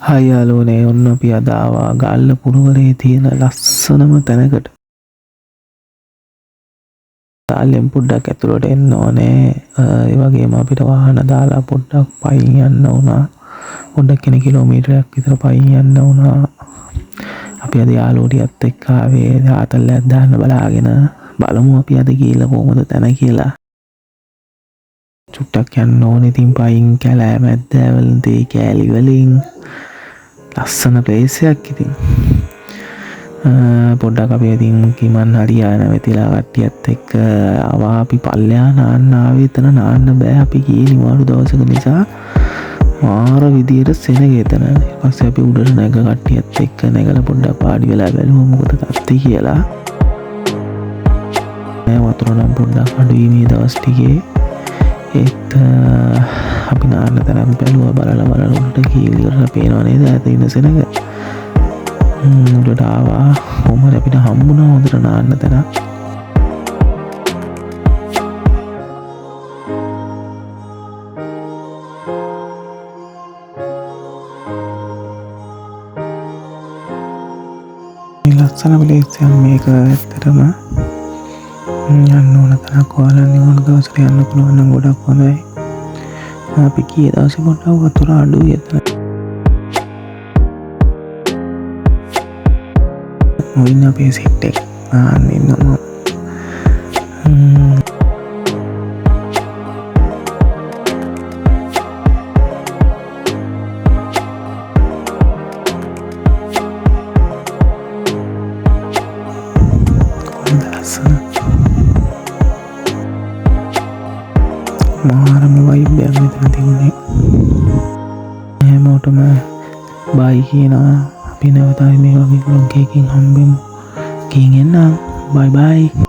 හයි යාළුවනේ ඔන්න අපි අද ආවා ගල්ල පුරවරේ තියෙන ලස්සනම තැනකට. ගාල්ලෙන් පොඩ්ඩක් ඇතුළට එන්න ඕනේ. ඒ වගේම අපිට වාහන දාලා පොඩ්ඩක් පයින් යන්න වුණා. පොඩ්ඩක් කෙන කිලෝමීටරයක් විතර පයින් යන්න වුණා. අපි අද යාළුවෝ ටිකත් එක්ක ආවේ ආතල්ලයක් දාන්න බලාගෙන බලමු අපි අද ගිහලා කොහොමද තැන කියලා. චුට්ටක් යන්න ඕනේ. ඉතින් පයින් කැලෑ මැද්දවලින් තේ කෑලි වලින් ලස්සන ප්ලේස් එකක් ඉතින්. පොඩ්ඩක් අපි ඉතින් කිමන් හරියා නැවතිලා කට්ටියත් එක්ක ආවා අපි පල්ලෙහා නාන්න ආවේ. එතන නාන්න බෑ. අපි ගියේ නිවාඩු දවසක නිසා මාර විදියට සෙනග එතන. ඊට පස්සේ අපි උඩට නැග කට්ටියත් එක්ක නැගලා පොඩ්ඩක් පාඩි වෙලා බැලුවා මොකද තත්ති කියලා. වතුර නම් පොඩ්ඩක් අඩුයි මේ දවස් ටිකේ. ඒත් අපි නාන්න තරම් බැලුවා බලලා උඩට ගිහිල්ලා පේනවා නේද ඈත ඉන්න සෙනග. උඩට ආවා. කොහොමද අපිට හම්බුණා හොඳට නාන්න තැනක්. ලස්සන ප්ලේස් එකක් මේක ඇත්තටම. යන්න ඕන තරක් ඔයාලා නිවන දවසට යන්න පුළුවන් නම් ගොඩක් හොඳයි. අපි කී දවසේ පොඩ්ඩක් වතුර අඩුයි එතන. මොයින් අපේ සෙට් එක ආන්න ඉන්නවා. මාරම වයිබ් එකක් මෙතන තිබුණේ. හැමෝටම බයි කියනවා. අපි නැවතයි මේ වගේ vlog එකකින් හම්බෙමු. ගිහින් එන්නම්. බයි බයි.